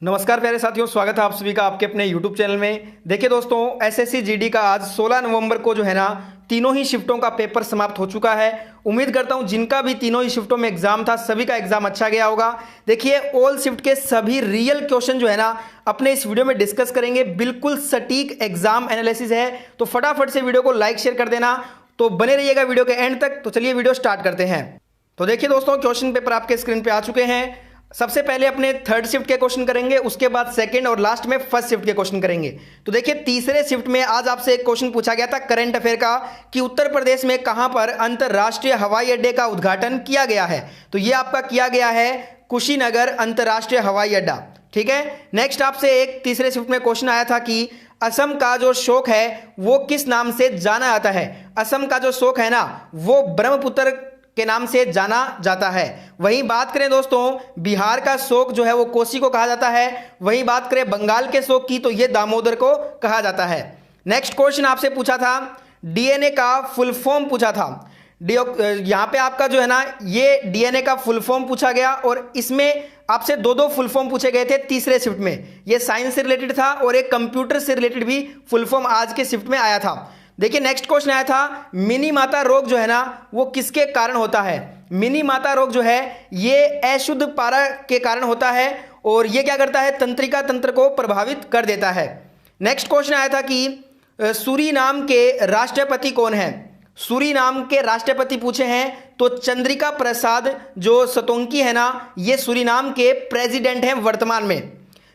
नमस्कार प्यारे साथियों, स्वागत है आप सभी का आपके अपने YouTube चैनल में। देखिए दोस्तों, एसएससी जीडी का आज 16 नवंबर को जो है ना तीनों ही शिफ्टों का पेपर समाप्त हो चुका है। उम्मीद करता हूं जिनका भी तीनों ही शिफ्टों में एग्जाम था सभी का एग्जाम अच्छा गया होगा। देखिए, ऑल शिफ्ट के सभी रियल क्वेश्चन जो है ना अपने इस वीडियो में डिस्कस करेंगे। बिल्कुल सटीक एग्जाम एनालिसिस है, तो फटाफट से वीडियो को लाइक शेयर कर देना। तो बने रहिएगा वीडियो के एंड तक। तो चलिए वीडियो स्टार्ट करते हैं। तो देखिए दोस्तों, क्वेश्चन पेपर आपके स्क्रीन पे आ चुके हैं। सबसे पहले अपने थर्ड शिफ्ट के क्वेश्चन करेंगे, उसके बाद सेकंड और लास्ट में फर्स्ट शिफ्ट के क्वेश्चन करेंगे। तो देखिए, तीसरे शिफ्ट में आज आपसे एक क्वेश्चन पूछा गया था करंट अफेयर का कि उत्तर प्रदेश में कहां पर अंतरराष्ट्रीय हवाई अड्डे का उद्घाटन किया गया है। तो ये आपका किया गया है कुशीनगर अंतरराष्ट्रीय हवाई अड्डा। ठीक है। नेक्स्ट आपसे एक तीसरे शिफ्ट में क्वेश्चन आया था कि असम का जो शोक है वो किस नाम से जाना जाता है। असम का जो शोक है ना वो ब्रह्मपुत्र के नाम से जाना जाता है। वहीं बात करें दोस्तों, बिहार का शोक जो है वो कोसी को कहा जाता है। वहीं बात करें बंगाल के शोक की तो ये दामोदर को कहा जाता है। नेक्स्ट क्वेश्चन आपसे पूछा था डीएनए का फुल फॉर्म पूछा था। यहाँ पे आपका जो है ना ये डीएनए का फुल फॉर्म पूछा गया और इसमें आपसे दो फुल फॉर्म पूछे गए थे तीसरे शिफ्ट में। ये साइंस से रिलेटेड था और एक कंप्यूटर से रिलेटेड भी फुल फॉर्म आज के शिफ्ट में आया था। देखिए, नेक्स्ट क्वेश्चन आया था मिनी माता रोग जो है ना वो किसके कारण होता है। मिनी माता रोग जो है ये अशुद्ध पारा के कारण होता है और ये क्या करता है, तंत्रिका तंत्र को प्रभावित कर देता है। नेक्स्ट क्वेश्चन आया था कि सूरीनाम के राष्ट्रपति कौन है। सूरीनाम के राष्ट्रपति पूछे हैं तो चंद्रिका प्रसाद जो सतोंकी है ना ये सूरीनाम के प्रेसिडेंट हैं वर्तमान में।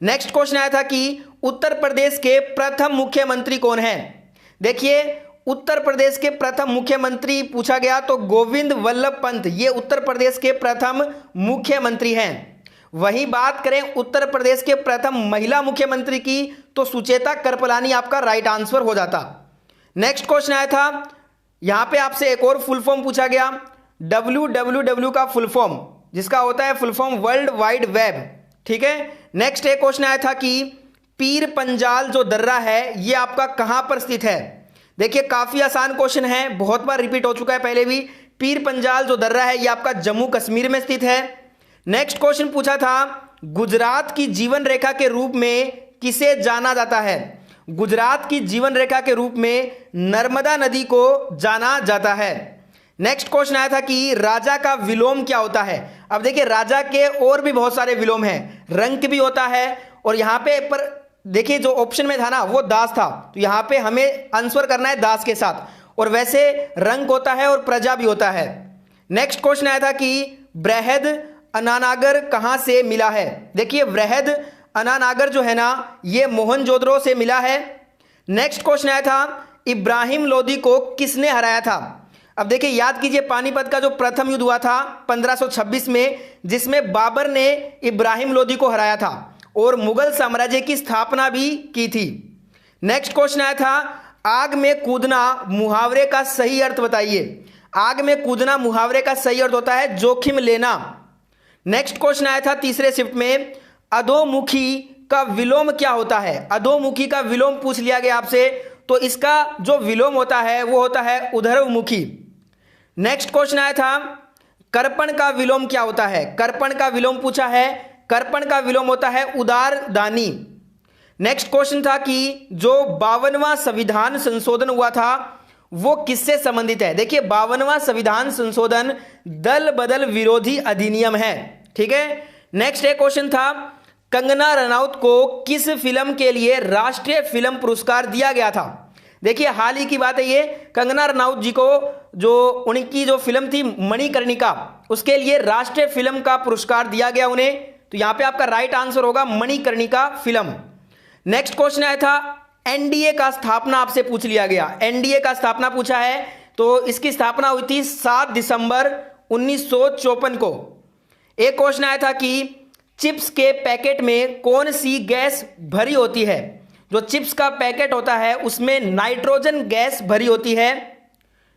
नेक्स्ट क्वेश्चन आया था कि उत्तर प्रदेश के प्रथम मुख्यमंत्री कौन है। देखिए, उत्तर प्रदेश के प्रथम मुख्यमंत्री पूछा गया तो गोविंद वल्लभ पंत ये उत्तर प्रदेश के प्रथम मुख्यमंत्री हैं। वहीं बात करें उत्तर प्रदेश के प्रथम महिला मुख्यमंत्री की तो सुचेता कृपलानी आपका राइट आंसर हो जाता। नेक्स्ट क्वेश्चन आया था, यहां पे आपसे एक और फुल फॉर्म पूछा गया WWW का फुल फॉर्म, जिसका होता है full form world wide web. ठीक है। नेक्स्ट एक क्वेश्चन आया था कि पीर पंजाल जो दर्रा है ये आपका कहां पर स्थित है। देखिए, काफी आसान क्वेश्चन है, बहुत बार रिपीट हो चुका है पहले भी। पीर पंजाल जो दर्रा है ये आपका जम्मू कश्मीर में स्थित है। नेक्स्ट क्वेश्चन पूछा था गुजरात की जीवन रेखा के रूप में किसे जाना जाता है। गुजरात की जीवन रेखा के रूप में नर्मदा नदी को जाना जाता है। नेक्स्ट क्वेश्चन आया था कि राजा का विलोम क्या होता है। अब देखिए, राजा के और भी बहुत सारे विलोम हैं, रंक भी होता है और यहां पे पर देखिए जो ऑप्शन में था ना वो दास था, तो यहां पे हमें आंसर करना है दास के साथ। और वैसे रंक होता है और प्रजा भी होता है। नेक्स्ट क्वेश्चन आया था कि बृहद अनानागर कहां से मिला है। देखिए, बृहद अनानागर जो है ना ये मोहनजोदड़ो से मिला है। नेक्स्ट क्वेश्चन आया था इब्राहिम लोदी को किसने हराया था। अब देखिए, याद कीजिए पानीपत का जो प्रथम युद्ध हुआ था 1526 में, जिसमें बाबर ने इब्राहिम लोदी को हराया था और मुगल साम्राज्य की स्थापना भी की थी। नेक्स्ट क्वेश्चन आया था आग में कूदना मुहावरे का सही अर्थ बताइए। आग में कूदना मुहावरे का सही अर्थ होता है जोखिम लेना। नेक्स्ट क्वेश्चन आया था तीसरे शिफ्ट में अधोमुखी का विलोम क्या होता है। अधोमुखी का विलोम पूछ लिया गया आपसे, तो इसका जो विलोम होता है वो होता है उधरमुखी। नेक्स्ट क्वेश्चन आया था कर्पण का विलोम क्या होता है। कर्पण का विलोम पूछा है, कर्पण का विलोम होता है उदार दानी। नेक्स्ट क्वेश्चन था कि जो 52वां संविधान संशोधन हुआ था वो किससे संबंधित है। देखिए, 52वां संविधान संशोधन दल बदल विरोधी अधिनियम है। ठीक है। नेक्स्ट एक क्वेश्चन था कंगना रनौत को किस फिल्म के लिए राष्ट्रीय फिल्म पुरस्कार दिया गया था। देखिए, हाल ही की बात है ये, कंगना रनौत जी को जो उनकी जो फिल्म थी मणिकर्णिका उसके लिए राष्ट्रीय फिल्म का पुरस्कार दिया गया उन्हें। तो यहां पे आपका राइट आंसर होगा मणिकर्णिका फिल्म। नेक्स्ट क्वेश्चन आया था एनडीए का स्थापना आपसे पूछ लिया गया। एनडीए का स्थापना पूछा है तो इसकी स्थापना हुई थी 7 दिसंबर 1954 को। एक क्वेश्चन आया था कि चिप्स के पैकेट में कौन सी गैस भरी होती है। जो चिप्स का पैकेट होता है उसमें नाइट्रोजन गैस भरी होती है।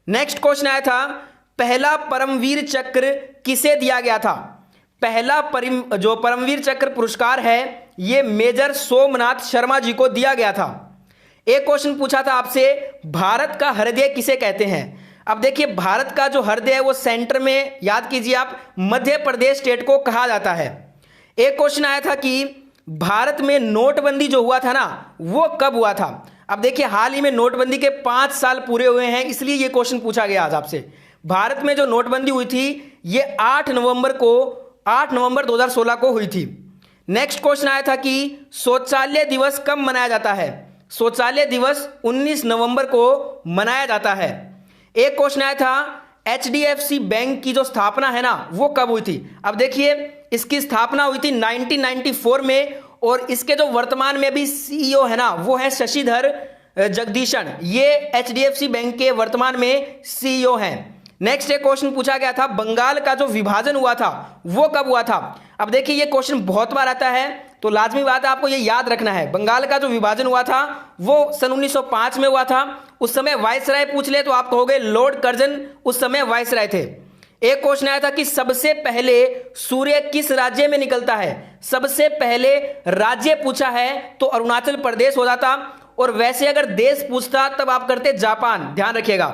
नेक्स्ट क्वेश्चन आया था पहला परमवीर चक्र किसे दिया गया था। पहला जो परमवीर चक्र पुरस्कार है ये मेजर सोमनाथ शर्मा जी को दिया गया था। एक क्वेश्चन पूछा था आपसे भारत का हृदय किसे कहते हैं। अब देखिए, भारत का जो हृदय है वो सेंटर में, याद कीजिए आप, मध्य प्रदेश स्टेट को कहा जाता है। एक क्वेश्चन आया था कि भारत में नोटबंदी जो हुआ था ना, वो कब हुआ था? अब देखिए, हाल ही में नोटबंदी के 5 साल पूरे हुए हैं, इसलिए ये क्वेश्चन पूछा गया आज आपसे। भारत में जो नोटबंदी हुई थी ये 8 नवंबर 2016 को हुई थी। नेक्स्ट क्वेश्चन आया था कि शौचालय दिवस कब मनाया जाता है? शौचालय दिवस 19 नवंबर को मनाया जाता है। एक क्वेश्चन आया था HDFC बैंक की जो स्थापना है ना, वो कब हुई थी? अब देखिए, इसकी स्थापना हुई थी 1994 में, और इसके जो वर्तमान में भी CEO है ना, वो है शशिधर जगदीशन। ये HDFC बैंक के वर्तमान में CEO हैं। नेक्स्ट एक क्वेश्चन पूछा गया था, बंगाल का जो विभाजन हुआ था वो कब हुआ था? अब देखिए, ये क्वेश्चन बहुत बार आता है, तो लाजमी बात है आपको ये याद रखना है। बंगाल का जो विभाजन हुआ था वो सन 1905 में हुआ था। उस समय वायसराय पूछ ले तो आप कहोगे लॉर्ड कर्जन उस समय वायसराय थे। एक क्वेश्चन आया था कि सबसे पहले सूर्य किस राज्य में निकलता है? सबसे पहले राज्य पूछा है तो अरुणाचल प्रदेश हो जाता, और वैसे अगर देश पूछता तब आप करते जापान, ध्यान रखिएगा।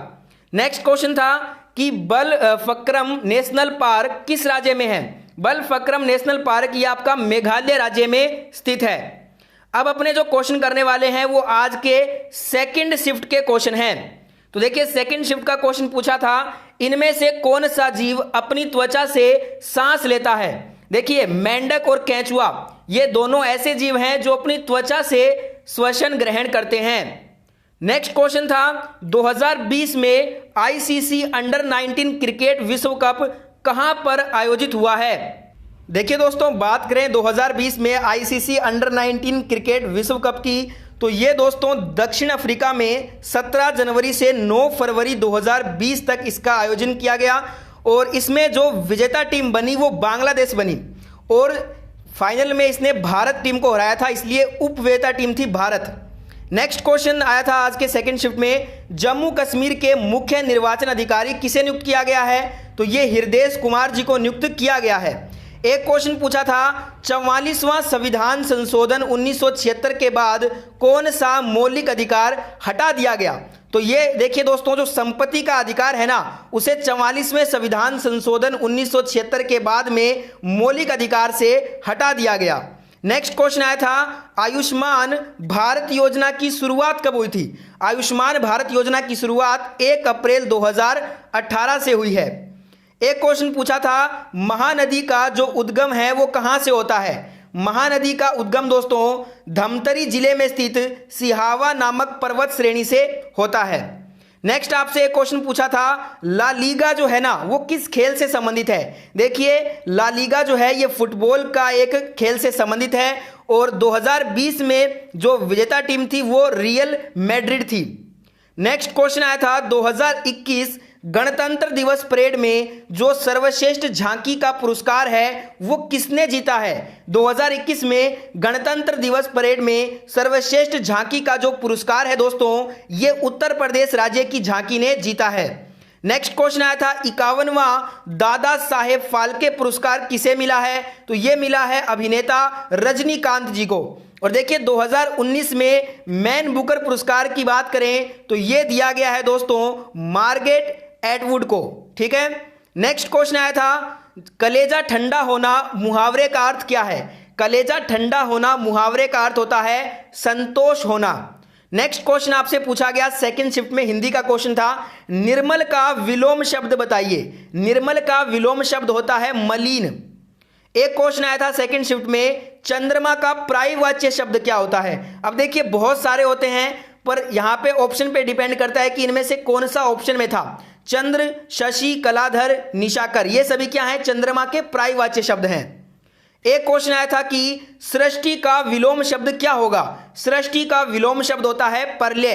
नेक्स्ट क्वेश्चन था कि बलफक्रम नेशनल पार्क किस राज्य में है? बलफक्रम नेशनल पार्क ये आपका मेघालय राज्य में स्थित है। अब अपने जो क्वेश्चन करने वाले हैं वो आज के सेकंड शिफ्ट के क्वेश्चन हैं। तो देखिए, सेकंड शिफ्ट का क्वेश्चन पूछा था, इनमें से कौन सा जीव अपनी त्वचा से सांस लेता है? देखिए, मेंढक और केंचुआ ये दोनों ऐसे जीव हैं जो अपनी त्वचा से श्वसन ग्रहण करते हैं। नेक्स्ट क्वेश्चन था 2020 में ICC अंडर 19 क्रिकेट विश्व कप कहां पर आयोजित हुआ है? देखिए दोस्तों, बात करें 2020 में ICC अंडर 19 क्रिकेट विश्व कप की, तो ये दोस्तों दक्षिण अफ्रीका में 17 जनवरी से 9 फरवरी 2020 तक इसका आयोजन किया गया, और इसमें जो विजेता टीम बनी वो बांग्लादेश बनी, और फाइनल में इसने भारत टीम को हराया था, इसलिए उपविजेता टीम थी भारत। नेक्स्ट क्वेश्चन आया था आज के सेकंड शिफ्ट में, जम्मू कश्मीर के मुख्य निर्वाचन अधिकारी किसे नियुक्त किया गया है? तो ये हृदय कुमार जी को नियुक्त किया गया है। एक क्वेश्चन पूछा था 44वां संविधान संशोधन 1976 के बाद कौन सा मौलिक अधिकार हटा दिया गया? तो ये देखिए दोस्तों, जो संपत्ति का अधिकार है ना, उसे 44वें संविधान संशोधन 1976 के बाद में मौलिक अधिकार से हटा दिया गया। नेक्स्ट क्वेश्चन आया था, आयुष्मान भारत योजना की शुरुआत कब हुई थी? आयुष्मान भारत योजना की शुरुआत 1 अप्रैल 2018 से हुई है। एक क्वेश्चन पूछा था, महानदी का जो उद्गम है वो कहां से होता है? महानदी का उद्गम दोस्तों धमतरी जिले में स्थित सिहावा नामक पर्वत श्रेणी से होता है। नेक्स्ट आपसे एक क्वेश्चन पूछा था, ला लीगा जो है ना वो किस खेल से संबंधित है? देखिए, ला लीगा जो है ये फुटबॉल का एक खेल से संबंधित है, और 2020 में जो विजेता टीम थी वो रियल मैड्रिड थी। नेक्स्ट क्वेश्चन आया था 2021 गणतंत्र दिवस परेड में जो सर्वश्रेष्ठ झांकी का पुरस्कार है वो किसने जीता है? 2021 में गणतंत्र दिवस परेड में सर्वश्रेष्ठ झांकी का जो पुरस्कार है दोस्तों, ये उत्तर प्रदेश राज्य की झांकी ने जीता है। नेक्स्ट क्वेश्चन आया था 51वां दादा साहेब फाल्के पुरस्कार किसे मिला है? तो ये मिला है अभिनेता रजनीकांत जी को। और देखिए, 2019 में मैन बुकर पुरस्कार की बात करें तो ये दिया गया है दोस्तों मार्गरेट एटवुड को। ठीक है। नेक्स्ट क्वेश्चन आया था, कलेजा ठंडा होना मुहावरे का अर्थ क्या है? कलेजा ठंडा होना मुहावरे का अर्थ होता है संतोष होना। नेक्स्ट क्वेश्चन आपसे पूछा गया सेकंड शिफ्ट में, हिंदी का क्वेश्चन था, निर्मल का विलोम शब्द बताइए। निर्मल का विलोम शब्द होता है मलिन। एक क्वेश्चन आया था सेकंड शिफ्ट में, चंद्रमा का पर्यायवाच्य शब्द क्या होता है? अब देखिए, बहुत सारे होते हैं, पर यहां पे ऑप्शन पे डिपेंड करता है कि इनमें से कौन सा ऑप्शन में था। चंद्र, शशि, कलाधर, निशाकर, ये सभी क्या हैं? चंद्रमा के पर्यायवाच्य शब्द हैं। एक क्वेश्चन आया था कि सृष्टि का विलोम शब्द क्या होगा? सृष्टि का विलोम शब्द होता है प्रलय।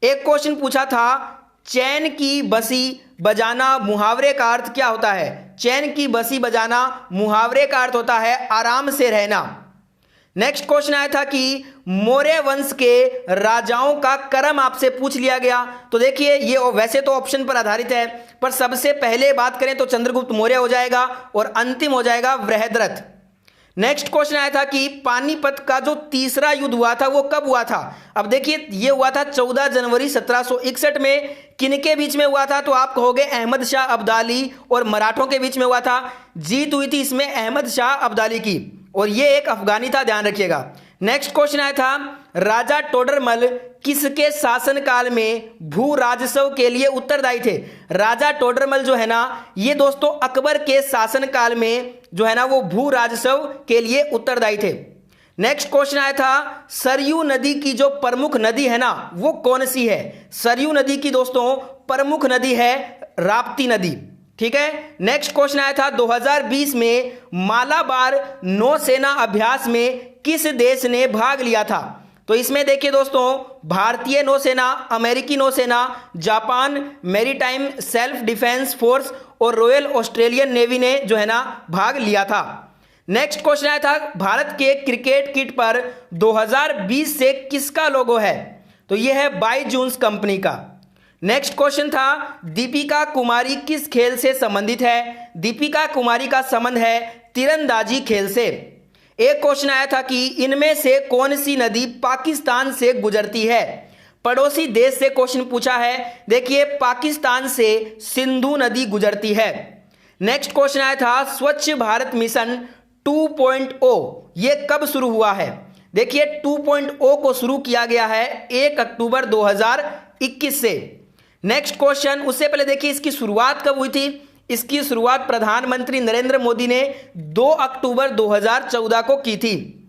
एक क्वेश्चन पूछा था, चैन की बंसी बजाना मुहावरे का अर्थ क्या होता है? चैन की बंसी बजाना मुहावरे का अर्थ होता है आराम से रहना। नेक्स्ट क्वेश्चन आया था कि मौर्य वंश के राजाओं का क्रम आपसे पूछ लिया गया। तो देखिए, ये वैसे तो ऑप्शन पर आधारित है, पर सबसे पहले बात करें तो चंद्रगुप्त मौर्य हो जाएगा और अंतिम हो जाएगा बृहद्रथ। नेक्स्ट क्वेश्चन आया था कि पानीपत का जो तीसरा युद्ध हुआ था वो कब हुआ था? अब देखिए, ये हुआ था 14 जनवरी 1761 में। किनके बीच में हुआ था? तो आप कहोगे अहमद शाह अब्दाली और मराठों के बीच में हुआ था। जीत हुई थी इसमें अहमद शाह अब्दाली की। और ये एक अफगानी था, ध्यान रखिएगा। नेक्स्ट क्वेश्चन आया था, राजा टोडरमल किसके शासनकाल में भू राजस्व के लिए उत्तरदायी थे? राजा टोडरमल जो है ना, ये दोस्तों अकबर के शासनकाल में जो है ना वो भू राजस्व के लिए उत्तरदायी थे। नेक्स्ट क्वेश्चन आया था, सरयू नदी की जो प्रमुख नदी है ना वो कौन सी है? सरयू नदी की दोस्तों प्रमुख नदी है राप्ती नदी, ठीक है। नेक्स्ट क्वेश्चन आया था, 2020 में मालाबार नौसेना अभ्यास में किस देश ने भाग लिया था? तो इसमें देखिए दोस्तों, भारतीय नौसेना, अमेरिकी नौसेना, Japan maritime self defence force और रॉयल ऑस्ट्रेलियन नेवी ने जो है ना भाग लिया था। नेक्स्ट क्वेश्चन आया था, भारत के क्रिकेट किट पर 2020 से किसका लोगो है? तो यह है बायजूस कंपनी का। नेक्स्ट क्वेश्चन था, दीपिका कुमारी किस खेल से संबंधित है? दीपिका कुमारी का संबंध है तीरंदाजी खेल से। एक क्वेश्चन आया था कि इनमें से कौन सी नदी पाकिस्तान से गुजरती है? पड़ोसी देश से क्वेश्चन पूछा है। देखिए, पाकिस्तान से सिंधु नदी गुजरती है। नेक्स्ट क्वेश्चन आया था, स्वच्छ भारत मिशन 2.0 ये कब शुरू हुआ है? देखिए, 2.0 को शुरू किया गया है 1 अक्टूबर 2021 से। नेक्स्ट क्वेश्चन, उससे पहले देखिए इसकी शुरुआत कब हुई थी? इसकी शुरुआत प्रधानमंत्री नरेंद्र मोदी ने 2 अक्टूबर 2014 को की थी।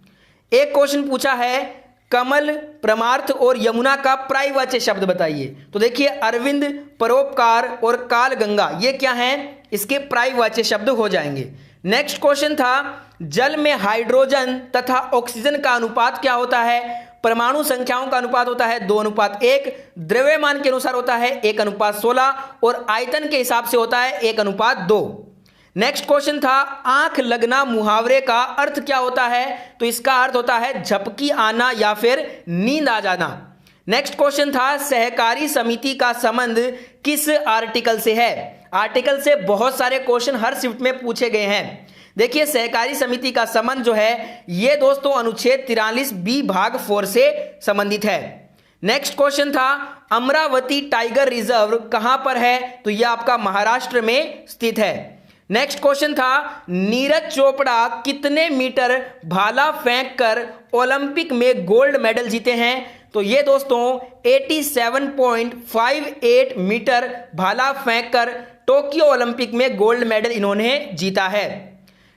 एक क्वेश्चन पूछा है, कमल, परमार्थ और यमुना का पर्यायवाची शब्द बताइए। तो देखिए, अरविंद, परोपकार और कालगंगा ये क्या हैं? इसके पर्यायवाची शब्द हो जाएंगे। नेक्स्ट क्वेश्चन था, जल में हाइड्रोजन तथा ऑक्सीजन का अनुपात क्या होता है? परमाणु संख्याओं का अनुपात होता है 2:1, द्रव्यमान के अनुसार होता है 1:16 और आयतन के हिसाब से होता है 1:2। नेक्स्ट क्वेश्चन था, आंख लगना मुहावरे का अर्थ क्या होता है? तो इसका अर्थ होता है झपकी आना या फिर नींद आ जाना। नेक्स्ट क्वेश्चन था, सहकारी समिति का संबंध किस आर्टिकल से है? आर्टिकल से बहुत सारे क्वेश्चन हर शिफ्ट में पूछे गए हैं। देखिए, सहकारी समिति का संबंध जो है ये दोस्तों अनुच्छेद 43B भाग 4 से संबंधित है। नेक्स्ट क्वेश्चन था, अमरावती टाइगर रिजर्व कहां पर है? तो यह आपका महाराष्ट्र में स्थित है। नेक्स्ट क्वेश्चन था, नीरज चोपड़ा कितने मीटर भाला फेंक कर ओलंपिक में गोल्ड मेडल जीते हैं? तो ये दोस्तों 87.58 मीटर भाला फेंक कर टोक्यो ओलंपिक में गोल्ड मेडल इन्होंने जीता है।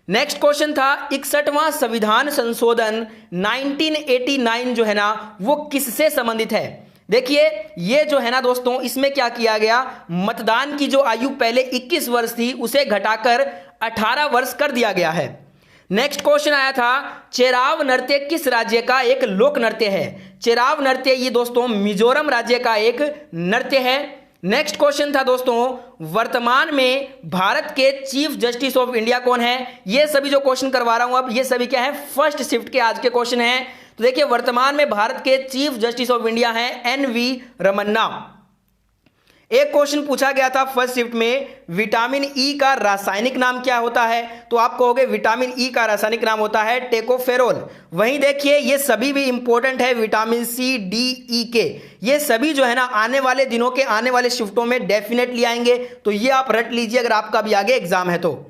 नेक्स्ट क्वेश्चन था, 61वां संविधान संशोधन 1989 जो है ना वो किससे संबंधित है? देखिए, ये जो है ना दोस्तों, इसमें क्या किया गया, मतदान की जो आयु पहले 21 वर्ष थी उसे घटाकर 18 वर्ष कर दिया गया है। नेक्स्ट क्वेश्चन आया था, चेराव नृत्य किस राज्य का एक लोक नृत्य है? चेराव नृत्य ये दोस्तों मिजोरम राज्य का एक नृत्य है। नेक्स्ट क्वेश्चन था दोस्तों, वर्तमान में भारत के चीफ जस्टिस ऑफ इंडिया कौन है? ये सभी जो क्वेश्चन करवा रहा हूं अब ये सभी क्या है, फर्स्ट शिफ्ट के आज के क्वेश्चन हैं। तो देखिए, वर्तमान में भारत के चीफ जस्टिस ऑफ इंडिया हैं NV रमन्ना। एक क्वेश्चन पूछा गया था फर्स्ट शिफ्ट में, विटामिन ई का रासायनिक नाम क्या होता है? तो आप कहोगे विटामिन ई का रासायनिक नाम होता है टेकोफेरोल। वहीं देखिए, ये सभी भी इंपॉर्टेंट है, विटामिन सी, डी, ई के ये सभी जो है ना आने वाले दिनों के आने वाले शिफ्टों में डेफिनेटली आएंगे, तो ये आप रट लीजिए अगर आपका भी आगे एग्जाम है तो।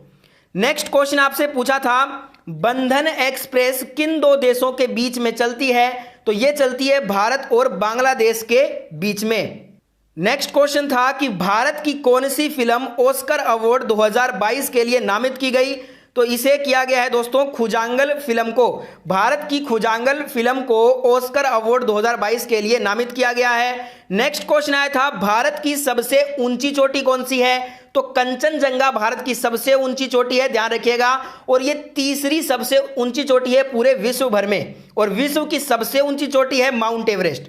नेक्स्ट क्वेश्चन आपसे पूछा था, बंधन एक्सप्रेस किन दो देशों के बीच में चलती है? तो ये चलती है भारत और बांग्लादेश के बीच में। नेक्स्ट क्वेश्चन था कि भारत की कौन सी फिल्म ऑस्कर अवार्ड 2022 के लिए नामित की गई? तो इसे किया गया है दोस्तों खुजांगल फिल्म को, भारत की खुजांगल फिल्म को ऑस्कर अवार्ड 2022 के लिए नामित किया गया है। नेक्स्ट क्वेश्चन आया था, भारत की सबसे ऊंची चोटी कौन सी है? तो कंचनजंगा भारत की सबसे ऊंची चोटी है, ध्यान रखिएगा, और ये तीसरी सबसे ऊंची चोटी है पूरे विश्व भर में, और विश्व की सबसे ऊंची चोटी है माउंट एवरेस्ट।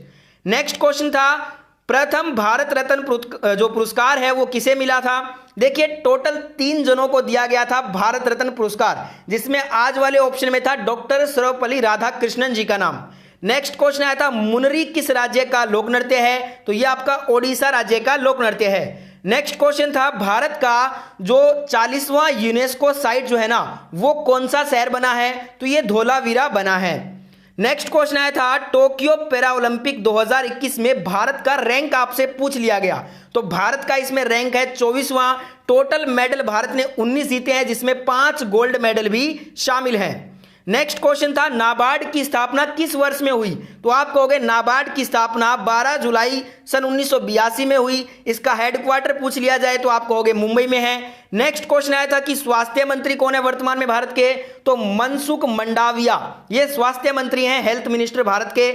नेक्स्ट क्वेश्चन था, प्रथम भारत रत्न जो पुरस्कार है वो किसे मिला था? देखिए, टोटल 3 जनों को दिया गया था भारत रत्न पुरस्कार, जिसमें आज वाले ऑप्शन में था डॉक्टर सर्वपल्ली राधाकृष्णन जी का नाम। नेक्स्ट क्वेश्चन आया था, मुनरी किस राज्य का लोक नृत्य है? तो यह आपका ओडिशा राज्य का लोक नृत्य है। नेक्स्ट क्वेश्चन था, भारत का जो 40वां यूनेस्को साइट जो है ना वो कौन सा शहर बना है? तो ये धोलावीरा बना है। नेक्स्ट क्वेश्चन आया था, टोक्यो पैरा ओलंपिक 2021 में भारत का रैंक आपसे पूछ लिया गया, तो भारत का इसमें रैंक है 24वां। टोटल मेडल भारत ने 19 जीते हैं, जिसमें 5 गोल्ड मेडल भी शामिल हैं। नेक्स्ट क्वेश्चन था नाबार्ड की स्थापना किस वर्ष में हुई? तो आप कहोगे नाबार्ड की स्थापना 12 जुलाई सन 1982 में हुई। इसका हेडक्वार्टर पूछ लिया जाए तो आप कहोगे मुंबई में है। नेक्स्ट क्वेश्चन आया था कि स्वास्थ्य मंत्री कौन है वर्तमान में भारत के? तो मनसुख मंडाविया ये स्वास्थ्य मंत्री हैं, हेल्थ मिनिस्टर भारत के।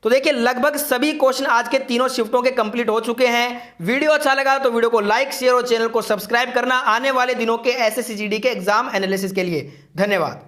तो देखिए लगभग सभी क्वेश्चन आज के तीनों शिफ्टों के कंप्लीट हो चुके हैं। वीडियो अच्छा लगा तो वीडियो को लाइक, शेयर और चैनल को सब्सक्राइब करना आने वाले दिनों के एसएससी जीडी के एग्जाम एनालिसिस के लिए। धन्यवाद।